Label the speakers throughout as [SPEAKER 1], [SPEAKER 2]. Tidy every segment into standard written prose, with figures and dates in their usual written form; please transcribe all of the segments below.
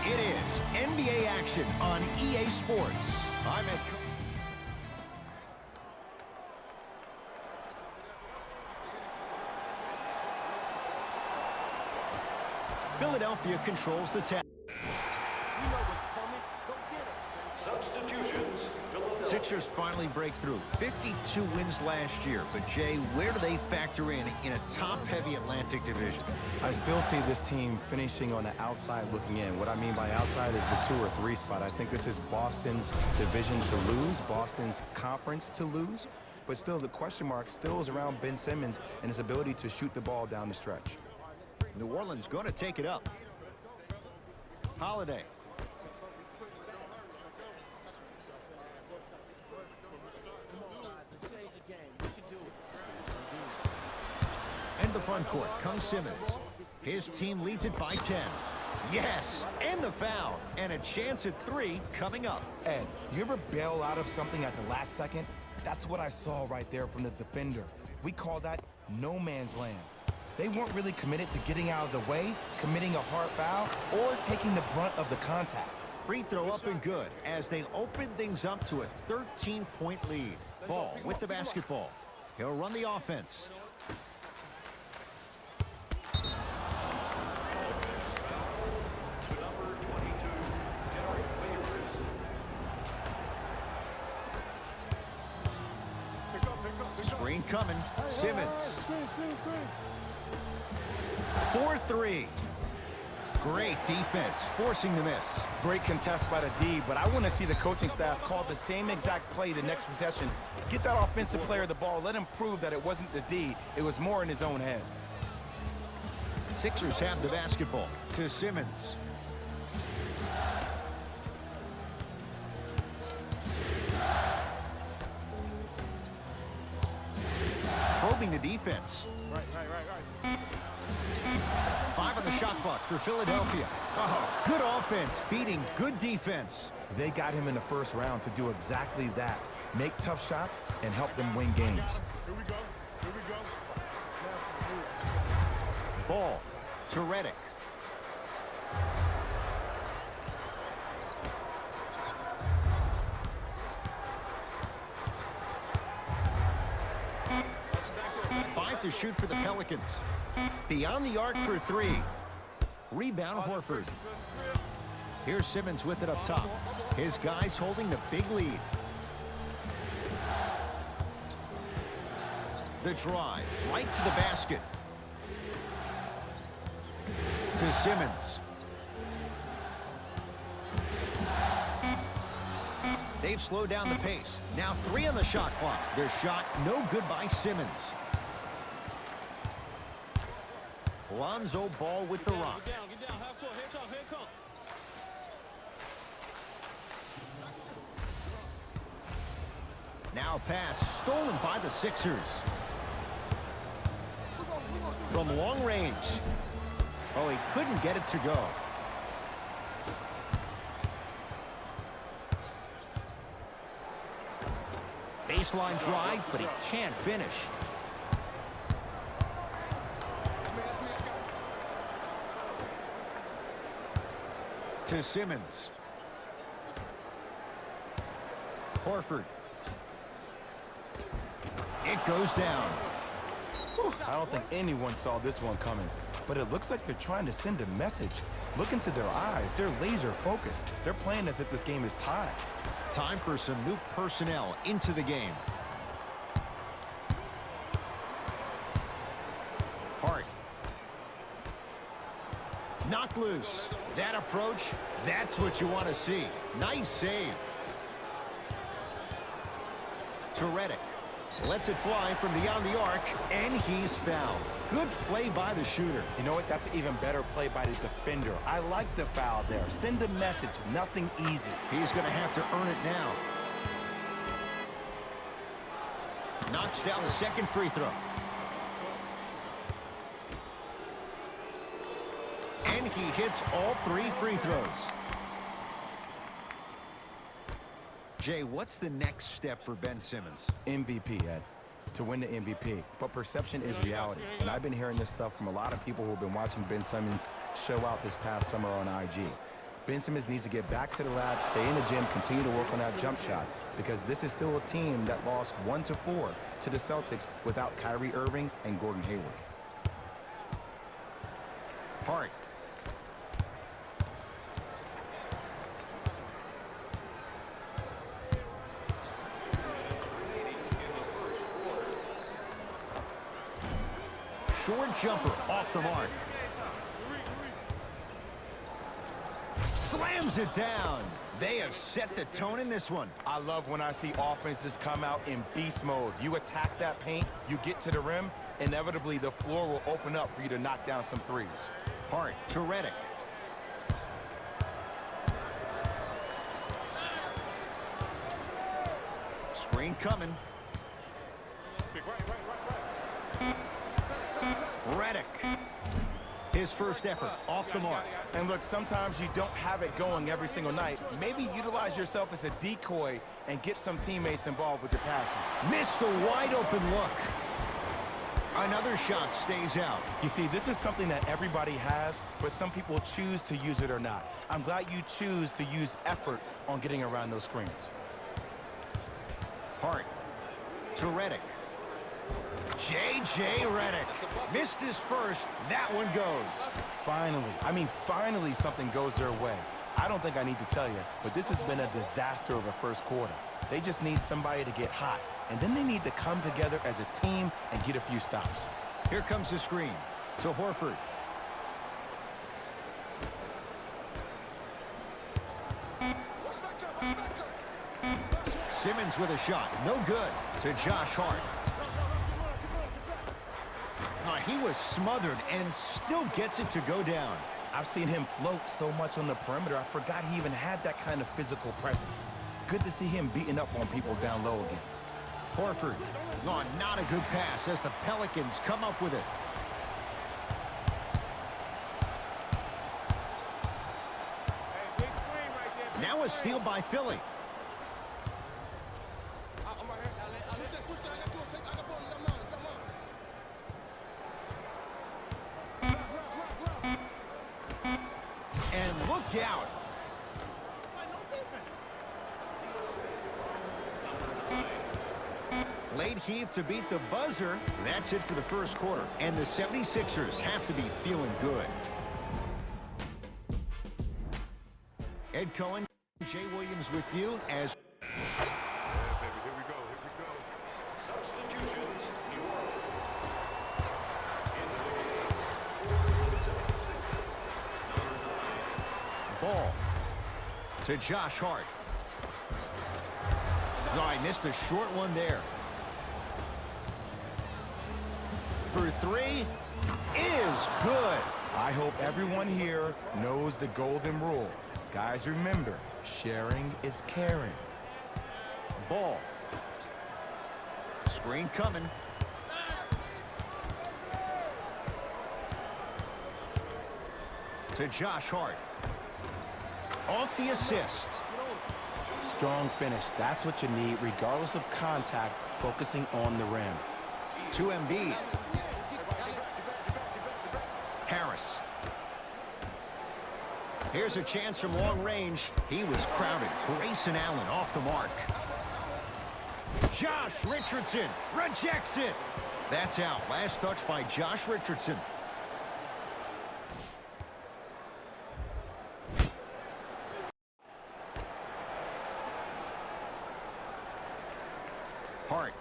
[SPEAKER 1] It is NBA action on EA Sports. I'm at... Philadelphia controls the tap.
[SPEAKER 2] Substitutions.
[SPEAKER 1] Sixers finally break through. 52 wins last year. But, Jay, where do they factor in a top-heavy Atlantic division?
[SPEAKER 3] I still see this team finishing on the outside looking in. What I mean by outside is the 2 or 3 spot. I think this is Boston's division to lose, Boston's conference to lose. But still, the question mark still is around Ben Simmons and his ability to shoot the ball down the stretch.
[SPEAKER 1] New Orleans going to take it up. Holiday. And the front court comes Simmons. His team leads it by 10. Yes, and the foul. And a chance at 3 coming up.
[SPEAKER 3] Ed, you ever bail out of something at the last second? That's what I saw right there from the defender. We call that no man's land. They weren't really committed to getting out of the way, committing a hard foul, or taking the brunt of the contact.
[SPEAKER 1] Free throw up and good as they open things up to a 13-point lead. Ball with the basketball. He'll run the offense. Screen coming. Simmons. 4-3. Great defense, forcing the miss.
[SPEAKER 3] Great contest by the D, but I want to see the coaching staff call the same exact play the next possession. Get that offensive player the ball. Let him prove that it wasn't the D. It was more in his own head.
[SPEAKER 1] Sixers have the basketball to Simmons. Probing the defense.
[SPEAKER 3] Right.
[SPEAKER 1] 5 on the shot clock for Philadelphia. Oh, good offense beating good defense.
[SPEAKER 3] They got him in the first round to do exactly that. Make tough shots and help them win games.
[SPEAKER 1] Ball to Redick. To shoot for the Pelicans. Beyond the arc for 3. Rebound Horford. Here's Simmons with it up top. His guys holding the big lead. The drive right to the basket. To Simmons. They've slowed down the pace. Now 3 on the shot clock. Their shot no good by Simmons. Lonzo Ball with the rock.
[SPEAKER 4] Get down, half court, here it comes.
[SPEAKER 1] Now pass stolen by the Sixers. From long range. Oh, he couldn't get it to go. Baseline drive, but he can't finish. To Simmons. Horford. It goes down.
[SPEAKER 3] I don't think anyone saw this one coming, but it looks like they're trying to send a message. Look into their eyes. They're laser focused. They're playing as if this game is tied.
[SPEAKER 1] Time for some new personnel into the game. Hart. Knocked loose. That approach, that's what you want to see. Nice save. To Redick. Lets it fly from beyond the arc, and he's fouled. Good play by the shooter.
[SPEAKER 3] You know what? That's an even better play by the defender. I like the foul there. Send a message. Nothing easy.
[SPEAKER 1] He's going to have to earn it now. Knocks down the second free throw. And he hits all 3 free throws. Jay, what's the next step for Ben Simmons?
[SPEAKER 3] MVP, Ed. To win the MVP. But perception is reality. And I've been hearing this stuff from a lot of people who have been watching Ben Simmons show out this past summer on IG. Ben Simmons needs to get back to the lab, stay in the gym, continue to work on that jump shot, because this is still a team that lost 1-4 to the Celtics without Kyrie Irving and Gordon Hayward.
[SPEAKER 1] Hart. Short jumper off the mark. Slams it down. They have set the tone in this one.
[SPEAKER 3] I love when I see offenses come out in beast mode. You attack that paint, you get to the rim, inevitably the floor will open up for you to knock down some threes.
[SPEAKER 1] Hart to Redick. Screen coming. Redick. His first effort off the mark.
[SPEAKER 3] And look, sometimes you don't have it going every single night. Maybe utilize yourself as a decoy and get some teammates involved with your passing.
[SPEAKER 1] Missed a wide open look. Another shot stays out.
[SPEAKER 3] You see, this is something that everybody has, but some people choose to use it or not. I'm glad you choose to use effort on getting around those screens.
[SPEAKER 1] Hart to Redick. J.J. Redick missed his first. That one goes.
[SPEAKER 3] Finally something goes their way. I don't think I need to tell you, but this has been a disaster of a first quarter. They just need somebody to get hot, and then they need to come together as a team and get a few stops.
[SPEAKER 1] Here comes the screen to Horford. Simmons with a shot. No good to Josh Hart. He was smothered and still gets it to go down.
[SPEAKER 3] I've seen him float so much on the perimeter, I forgot he even had that kind of physical presence. Good to see him beating up on people down low again.
[SPEAKER 1] Horford. Oh, not a good pass as the Pelicans come up with it. Now a steal by Philly. And look out. Late heave to beat the buzzer. That's it for the first quarter. And the 76ers have to be feeling good. Ed Cohen, Jay Williams with you as...
[SPEAKER 2] Here we go. Substitutions, New Orleans.
[SPEAKER 1] Ball to Josh Hart. No, I missed a short one there. For three is good.
[SPEAKER 3] I hope everyone here knows the golden rule. Guys, remember, sharing is caring.
[SPEAKER 1] Ball. Screen coming. To Josh Hart. Off the assist.
[SPEAKER 3] Strong finish. That's what you need, regardless of contact, focusing on the rim.
[SPEAKER 1] To Embiid. Harris. Here's a chance from long range. He was crowded. Grayson Allen off the mark. Josh Richardson rejects it. That's out. Last touch by Josh Richardson. Hart.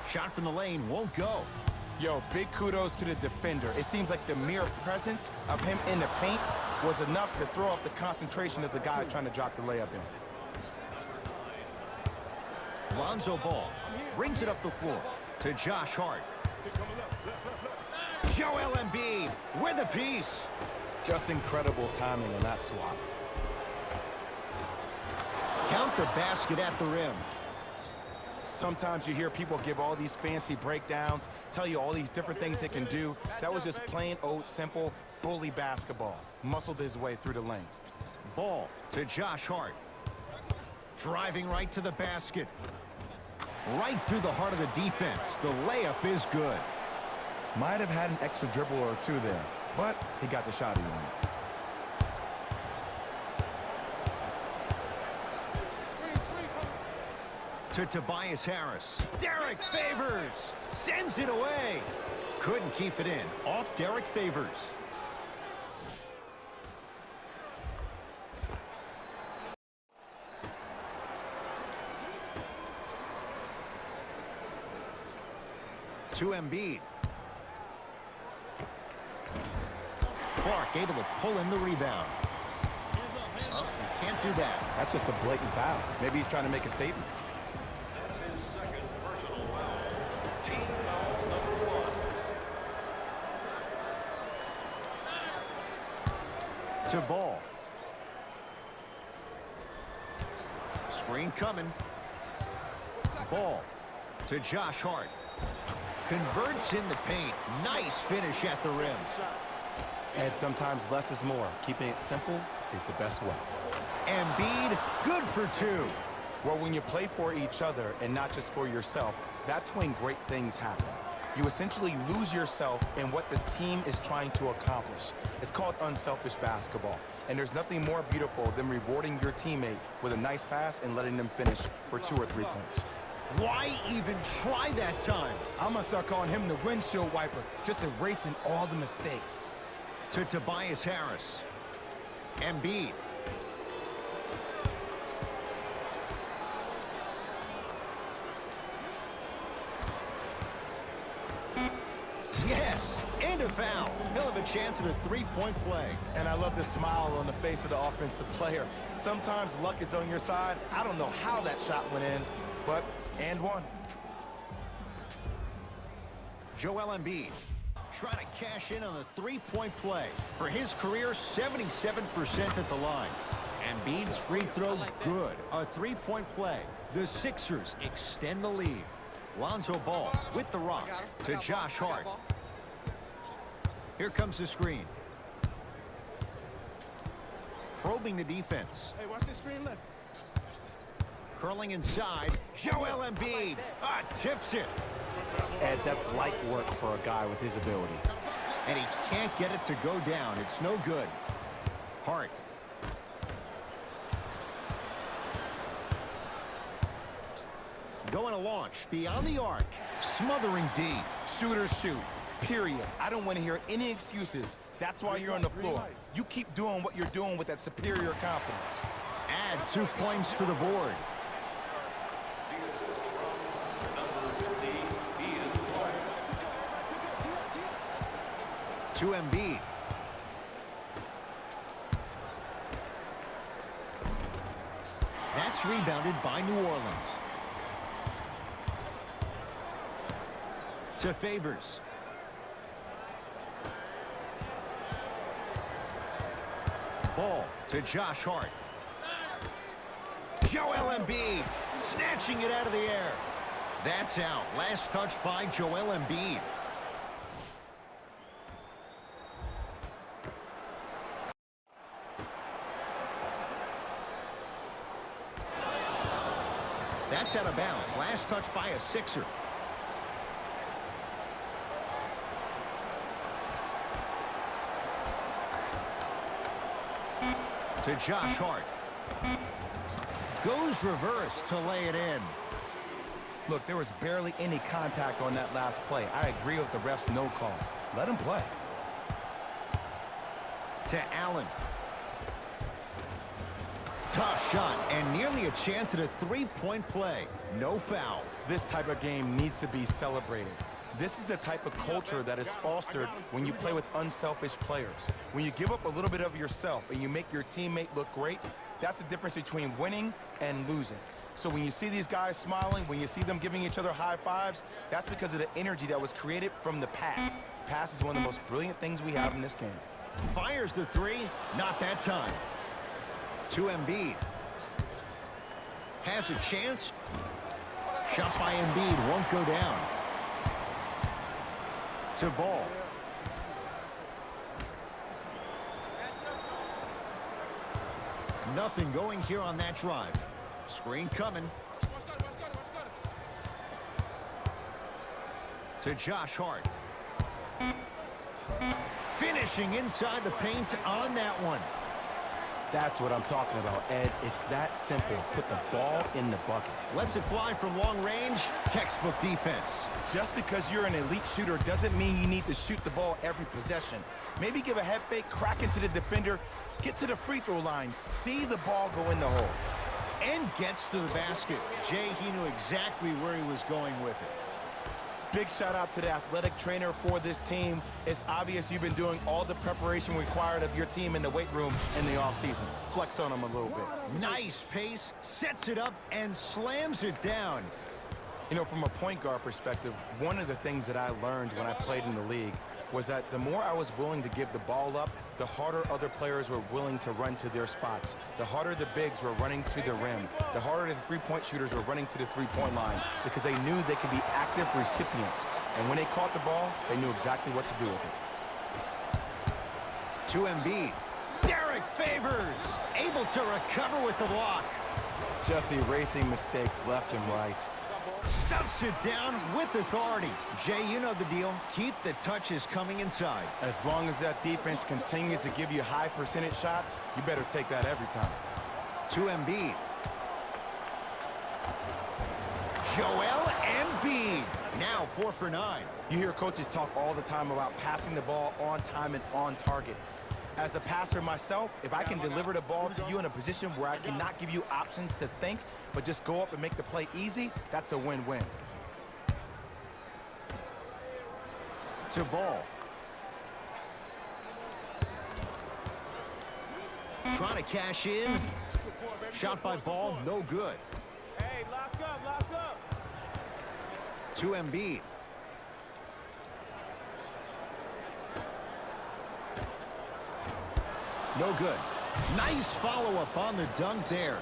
[SPEAKER 1] Shot from the lane won't go.
[SPEAKER 3] Yo, big kudos to the defender. It seems like the mere presence of him in the paint was enough to throw off the concentration of the guy trying to drop the layup in.
[SPEAKER 1] Lonzo Ball brings it up the floor to Josh Hart. Joel Embiid with a piece.
[SPEAKER 3] Just incredible timing on that swap.
[SPEAKER 1] Count the basket at the rim.
[SPEAKER 3] Sometimes you hear people give all these fancy breakdowns, tell you all these different things they can do. That was just plain old simple bully basketball. Muscled his way through the lane.
[SPEAKER 1] Ball to Josh Hart. Driving right to the basket. Right through the heart of the defense. The layup is good.
[SPEAKER 3] Might have had an extra dribble or two there, but he got the shot he wanted.
[SPEAKER 1] To Tobias Harris. Derek Favors sends it away. Couldn't keep it in. Off Derek Favors. To Embiid. Clark able to pull in the rebound. Oh, he can't do that.
[SPEAKER 3] That's just a blatant foul. Maybe he's trying to make a statement.
[SPEAKER 2] That's his second personal foul. Team foul number 1.
[SPEAKER 1] To Ball. Screen coming. Ball to Josh Hart. Converts in the paint. Nice finish at the rim.
[SPEAKER 3] And sometimes less is more. Keeping it simple is the best way.
[SPEAKER 1] Embiid, good for 2.
[SPEAKER 3] Well, when you play for each other and not just for yourself, that's when great things happen. You essentially lose yourself in what the team is trying to accomplish. It's called unselfish basketball. And there's nothing more beautiful than rewarding your teammate with a nice pass and letting them finish for 2 or 3 points.
[SPEAKER 1] Why even try that time?
[SPEAKER 3] I'm going to start calling him the windshield wiper, just erasing all the mistakes.
[SPEAKER 1] To Tobias Harris. Embiid. Yes, and a foul. He'll have a chance at a 3-point play.
[SPEAKER 3] And I love the smile on the face of the offensive player. Sometimes luck is on your side. I don't know how that shot went in, but and one.
[SPEAKER 1] Joel Embiid trying to cash in on the 3-point play. For his career, 77% at the line. Embiid's free throw, good. A 3-point play. The Sixers extend the lead. Lonzo Ball with the rock to Josh Hart. Here comes the screen. Probing the defense.
[SPEAKER 4] Hey, watch this screen left.
[SPEAKER 1] Curling inside. Joel Embiid tips it.
[SPEAKER 3] Ed, that's light work for a guy with his ability.
[SPEAKER 1] And he can't get it to go down. It's no good. Hart. Going to launch beyond the arc. Smothering D.
[SPEAKER 3] Shooters shoot, period. I don't want to hear any excuses. That's why you're on the floor. You keep doing what you're doing with that superior confidence.
[SPEAKER 1] Add 2 points to the board.
[SPEAKER 2] The assist from number 50, Ian Clark.
[SPEAKER 1] To Embiid. That's rebounded by New Orleans. To Favors. Ball to Josh Hart. Joel Embiid snatching it out of the air. That's out. Last touch by Joel Embiid. That's out of bounds. Last touch by a Sixer. To Josh Hart. Goes reverse to lay it in.
[SPEAKER 3] Look, there was barely any contact on that last play. I agree with the ref's no call. Let him play.
[SPEAKER 1] To Allen. Tough shot and nearly a chance at a 3-point play. No foul.
[SPEAKER 3] This type of game needs to be celebrated. This is the type of culture that is fostered when you play with unselfish players. When you give up a little bit of yourself and you make your teammate look great, that's the difference between winning and losing. So when you see these guys smiling, when you see them giving each other high fives, that's because of the energy that was created from the pass. Pass is one of the most brilliant things we have in this game.
[SPEAKER 1] Fires the 3. Not that time. To Embiid. Has a chance. Shot by Embiid won't go down. To Ball. Nothing going here on that drive. Screen coming. To Josh Hart. Finishing inside the paint on that one.
[SPEAKER 3] That's what I'm talking about, Ed. It's that simple. Put the ball in the bucket.
[SPEAKER 1] Lets it fly from long range. Textbook defense.
[SPEAKER 3] Just because you're an elite shooter doesn't mean you need to shoot the ball every possession. Maybe give a head fake, crack into the defender, get to the free throw line, see the ball go in the hole.
[SPEAKER 1] And gets to the basket. Jay, he knew exactly where he was going with it.
[SPEAKER 3] Big shout out to the athletic trainer for this team. It's obvious you've been doing all the preparation required of your team in the weight room in the offseason. Flex on them a little bit.
[SPEAKER 1] Nice pace, sets it up, and slams it down.
[SPEAKER 3] You know, from a point guard perspective, one of the things that I learned when I played in the league was that the more I was willing to give the ball up, the harder other players were willing to run to their spots. The harder the bigs were running to the rim. The harder the three-point shooters were running to the three-point line because they knew they could be active recipients. And when they caught the ball, they knew exactly what to do with it.
[SPEAKER 1] To Embiid. Derek Favors able to recover with the block.
[SPEAKER 3] Just erasing mistakes left and right.
[SPEAKER 1] Stuffs it down with authority. Jay, you know the deal. Keep the touches coming inside.
[SPEAKER 3] As long as that defense continues to give you high percentage shots, you better take that every time.
[SPEAKER 1] To Embiid. Joel Embiid. Now 4 for 9.
[SPEAKER 3] You hear coaches talk all the time about passing the ball on time and on target. As a passer myself, if I can deliver the ball to you in a position where I cannot give you options to think, but just go up and make the play easy, that's a win-win.
[SPEAKER 1] To Ball. Trying to cash in. Shot by Ball, no good.
[SPEAKER 4] Hey, lock up, lock up.
[SPEAKER 1] To Embiid. No good. Nice follow-up on the dunk there.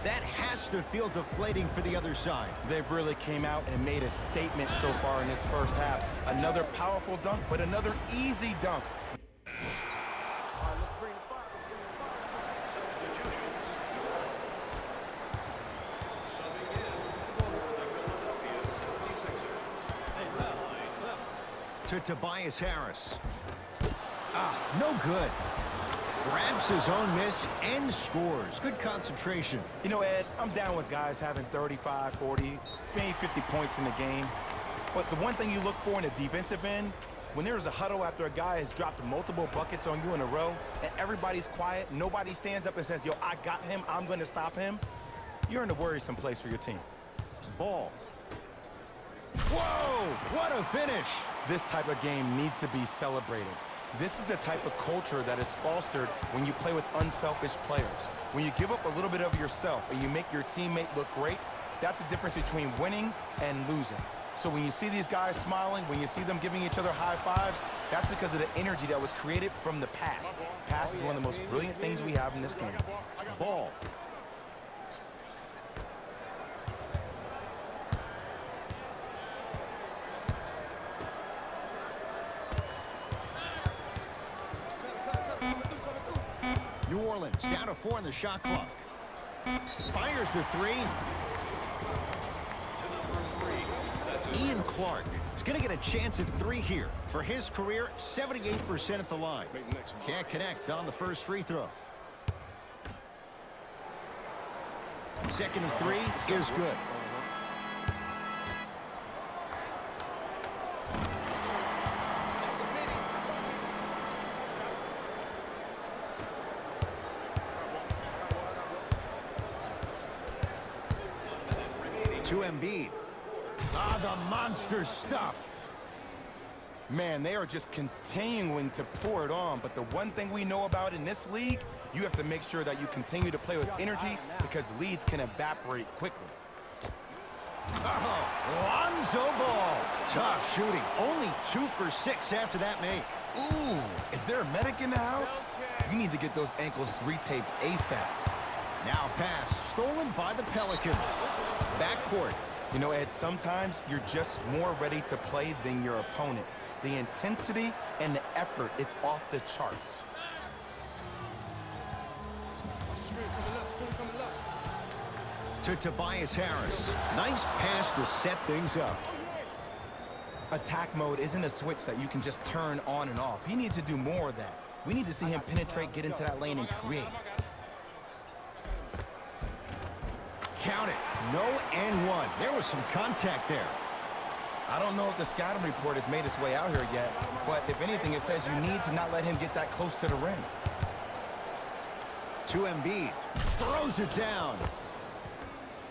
[SPEAKER 1] That has to feel deflating for the other side.
[SPEAKER 3] They've really came out and made a statement so far in this first half. Another powerful dunk, but another easy dunk.
[SPEAKER 2] Substitutions. Subbing in for the Philadelphia 76ers.
[SPEAKER 1] To Tobias Harris. No good. Grabs his own miss and scores. Good concentration.
[SPEAKER 3] You know, Ed, I'm down with guys having 35, 40, maybe 50 points in the game. But the one thing you look for in a defensive end, when there's a huddle after a guy has dropped multiple buckets on you in a row, and everybody's quiet, nobody stands up and says, yo, I got him, I'm going to stop him, you're in a worrisome place for your team.
[SPEAKER 1] Ball. Whoa, what a finish.
[SPEAKER 3] This type of game needs to be celebrated. This is the type of culture that is fostered when you play with unselfish players. When you give up a little bit of yourself and you make your teammate look great, that's the difference between winning and losing. So when you see these guys smiling, when you see them giving each other high fives, that's because of the energy that was created from the pass. Pass is one of the most brilliant things we have in this game.
[SPEAKER 1] Ball. New Orleans down to 4 in the shot clock. Fires the 3.
[SPEAKER 2] To number 3.
[SPEAKER 1] Ian Clark is going to get a chance at 3 here. For his career, 78% at the line. Can't connect on the first free throw. Second and 3 is good. To Embiid. The monster stuff.
[SPEAKER 3] Man, they are just continuing to pour it on. But the one thing we know about in this league, you have to make sure that you continue to play with energy because leads can evaporate quickly.
[SPEAKER 1] Lonzo Ball. Tough shooting. Only 2 for 6 after that make.
[SPEAKER 3] Ooh, is there a medic in the house? You need to get those ankles retaped ASAP.
[SPEAKER 1] Now pass stolen by the Pelicans. Backcourt.
[SPEAKER 3] You know, Ed, sometimes you're just more ready to play than your opponent. The intensity and the effort, it's off the charts.
[SPEAKER 1] To Tobias Harris. Nice pass to set things up.
[SPEAKER 3] Attack mode isn't a switch that you can just turn on and off. He needs to do more of that. We need to see him penetrate, get into that lane, and create.
[SPEAKER 1] Count it. No and one. There was some contact there.
[SPEAKER 3] I don't know if the scouting report has made its way out here yet, but if anything, it says you need to not let him get that close to the rim.
[SPEAKER 1] To Embiid. Throws it down.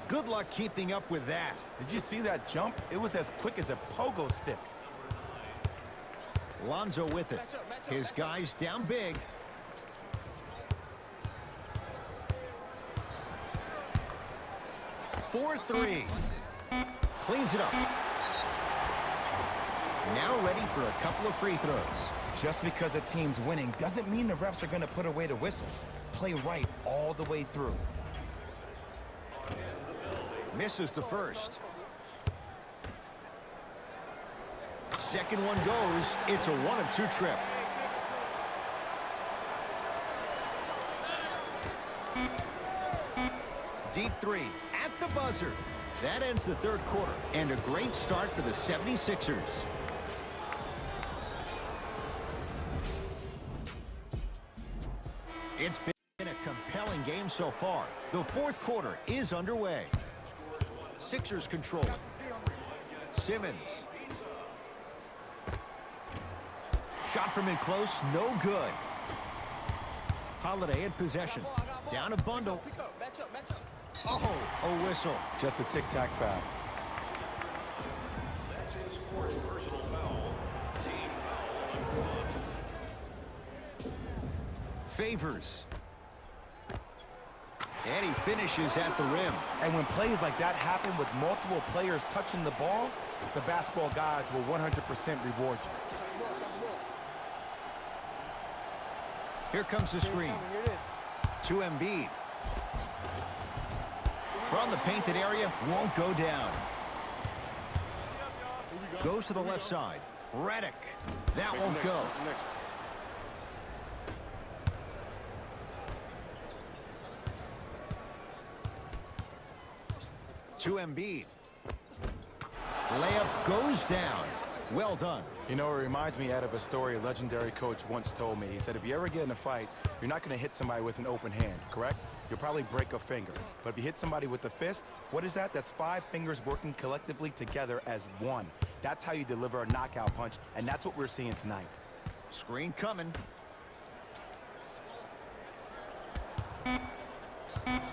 [SPEAKER 1] Good luck keeping up with that.
[SPEAKER 3] Did you see that jump? It was as quick as a pogo stick.
[SPEAKER 1] Lonzo with it. His guys down big. For three. Cleans it up. Now ready for a couple of free throws.
[SPEAKER 3] Just because a team's winning doesn't mean the refs are going to put away the whistle. Play right all the way through.
[SPEAKER 1] Misses the first. Second one goes. It's a 1-of-2 trip. Deep three at the buzzer. That ends the third quarter. And a great start for the 76ers. It's been a compelling game so far. The fourth quarter is underway. Sixers control it. Simmons. Shot from in close, no good. Holiday in possession. Down a bundle. Oh, a whistle.
[SPEAKER 3] Just a tic-tac foul.
[SPEAKER 2] That's his fourth personal foul. Team foul number 1.
[SPEAKER 1] Favors. And he finishes at the rim.
[SPEAKER 3] And when plays like that happen with multiple players touching the ball, the basketball gods will 100% reward you.
[SPEAKER 1] Here comes the screen. To Embiid. From the painted area, won't go down. Goes to the left side. Redick. That won't go. To Embiid. Layup goes down. Well done.
[SPEAKER 3] You know, it reminds me out of a story a legendary coach once told me. He said, if you ever get in a fight, you're not going to hit somebody with an open hand, correct? You'll probably break a finger. But if you hit somebody with a fist, what is that? That's 5 fingers working collectively together as one. That's how you deliver a knockout punch, and that's what we're seeing tonight.
[SPEAKER 1] Screen coming.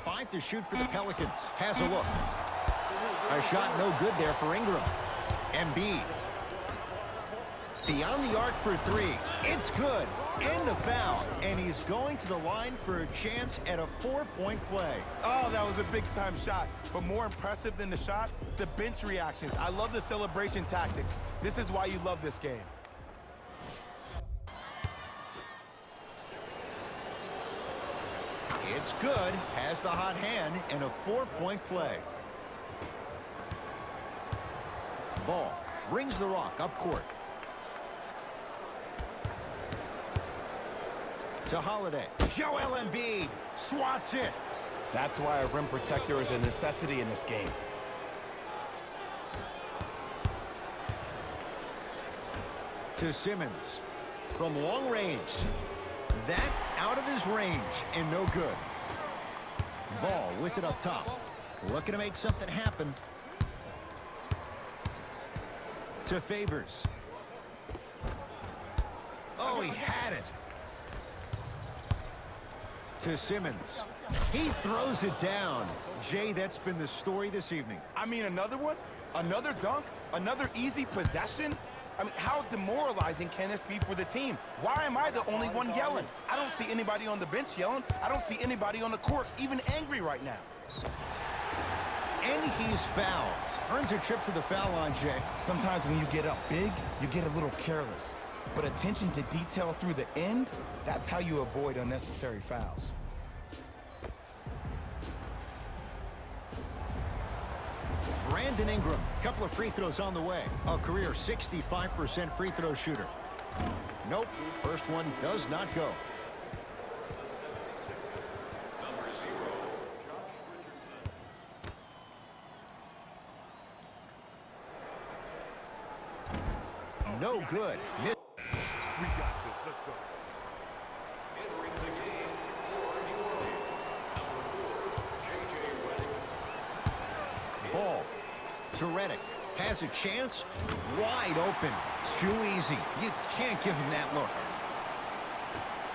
[SPEAKER 1] 5 to shoot for the Pelicans. Has a look. A shot no good there for Ingram. Embiid. Beyond the arc for 3. It's good. And the foul. And he's going to the line for a chance at a 4-point play.
[SPEAKER 3] Oh, that was a big-time shot. But more impressive than the shot, the bench reactions. I love the celebration tactics. This is why you love this game.
[SPEAKER 1] It's good. Has the hot hand and a 4-point play. Ball. Brings the rock up court. To Holiday. Joel Embiid swats it.
[SPEAKER 3] That's why a rim protector is a necessity in this game.
[SPEAKER 1] To Simmons. From long range. That out of his range and no good. Ball with it up top. Looking to make something happen. To Favors. Oh, he had it. To Simmons. He throws it down. Jay, that's been the story this evening.
[SPEAKER 3] I mean, another one? Another dunk? Another easy possession? I mean, how demoralizing can this be for the team? Why am I the only one yelling? I don't see anybody on the bench yelling. I don't see anybody on the court even angry right now.
[SPEAKER 1] And he's fouled. Earns a trip to the foul line, Jay.
[SPEAKER 3] Sometimes when you get up big, you get a little careless. But attention to detail through the end, that's how you avoid unnecessary fouls.
[SPEAKER 1] Brandon Ingram, couple of free throws on the way. A career 65% free throw shooter. Nope, first one does not go.
[SPEAKER 2] Number 0, Josh Richardson.
[SPEAKER 1] no good.
[SPEAKER 2] We got this. Let's go. Entering the game for New Orleans, number 4, J.J. Redick.
[SPEAKER 1] Ball to Redick. Has a chance. Wide open. Too easy. You can't give him that look.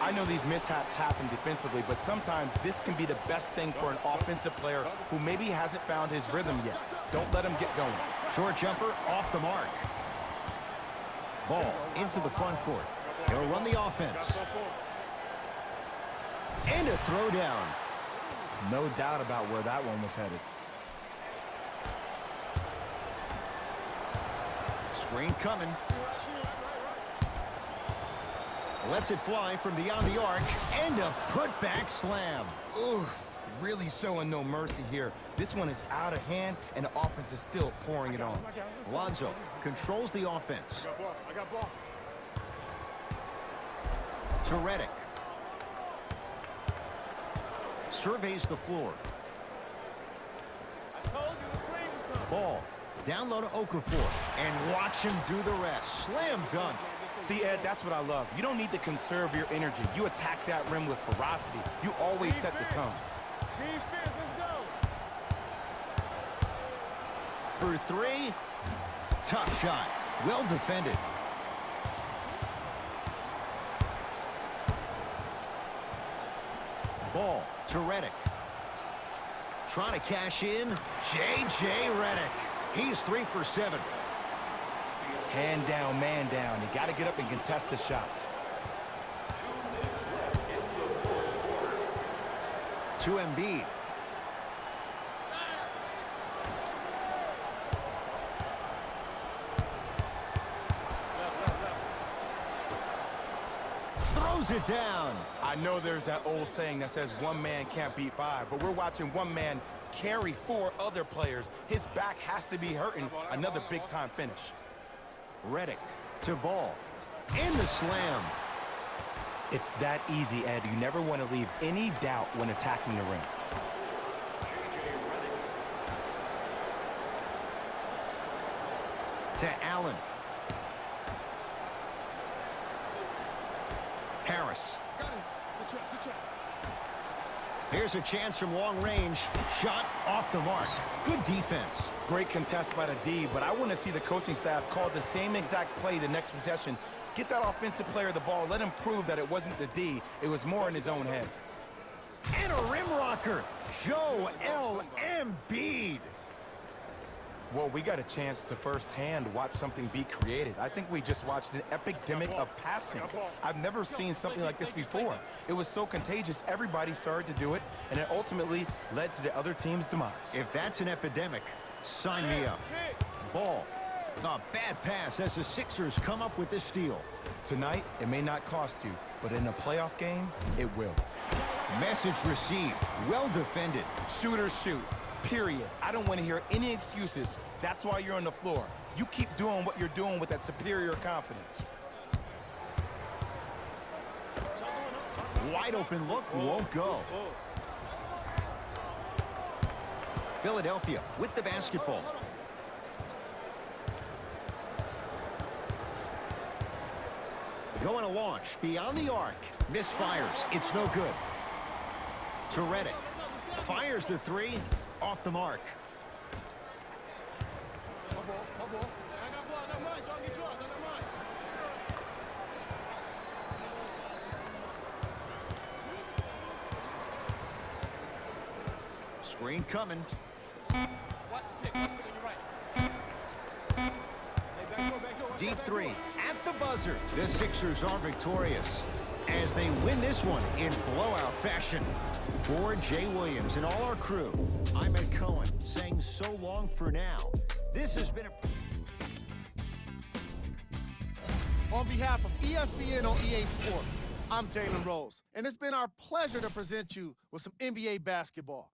[SPEAKER 3] I know these mishaps happen defensively, but sometimes this can be the best thing for an offensive player who maybe hasn't found his rhythm yet. Don't let him get going.
[SPEAKER 1] Short jumper off the mark. Ball into the front court. He'll run the offense. And a throwdown.
[SPEAKER 3] No doubt about where that one was headed.
[SPEAKER 1] Screen coming. Lets it fly from beyond the arc. And a putback slam.
[SPEAKER 3] Oof, really showing no mercy here. This one is out of hand, and the offense is still pouring it on.
[SPEAKER 1] Lonzo controls the offense.
[SPEAKER 2] I got ball.
[SPEAKER 1] To Redick. Surveys the floor.
[SPEAKER 4] I told you the screen was coming.
[SPEAKER 1] Ball down low to Okafor. And watch him do the rest. Slam dunk.
[SPEAKER 3] See, Ed, that's what I love. You don't need to conserve your energy. You attack that rim with ferocity. You always set the tone.
[SPEAKER 4] Defense, let's go.
[SPEAKER 1] For three. Tough shot. Well defended. Ball to Redick. Trying to cash in. J.J. Redick. He's 3 for 7.
[SPEAKER 3] Hand down, man down. You got to get up and contest the shot.
[SPEAKER 2] 2 minutes left in the fourth quarter.
[SPEAKER 1] To Embiid. Throws it down.
[SPEAKER 3] I know there's that old saying that says one man can't beat 5, but we're watching one man carry 4 other players. His back has to be hurting. Another big-time finish.
[SPEAKER 1] Redick to Ball. And the slam.
[SPEAKER 3] It's that easy, Ed. You never want to leave any doubt when attacking the rim.
[SPEAKER 1] To Allen. Harris. Here's a chance from long range. Shot off the mark. Good defense.
[SPEAKER 3] Great contest by the D, but I want to see the coaching staff call the same exact play the next possession. Get that offensive player the ball. Let him prove that it wasn't the D. It was more in his own head.
[SPEAKER 1] And a rim rocker. Joel Embiid.
[SPEAKER 3] Well, we got a chance to firsthand watch something be created. I think we just watched an epidemic of passing. I've never seen something like this before. It was so contagious, everybody started to do it, and it ultimately led to the other team's demise.
[SPEAKER 1] If that's an epidemic, sign me up. Ball. A bad pass as the Sixers come up with this steal.
[SPEAKER 3] Tonight, it may not cost you, but in a playoff game, it will.
[SPEAKER 1] Message received. Well defended.
[SPEAKER 3] Shooters shoot. Period. I don't want to hear any excuses. That's why you're on the floor. You keep doing what you're doing with that superior confidence.
[SPEAKER 1] Wide open look won't go. Philadelphia with the basketball. Going to launch beyond the arc. Misfires. It's no good. To Redick. Fires the 3. Off the mark. Screen coming.
[SPEAKER 4] Watch the pick. Watch the pick on your right.
[SPEAKER 1] Deep 3 at the buzzer. The Sixers are victorious as they win this one in blowout fashion. For Jay Williams and all our crew, I'm Ed Cohen saying so long for now. This has been a...
[SPEAKER 5] On behalf of ESPN on EA Sports, I'm Jalen Rose, and it's been our pleasure to present you with some NBA basketball.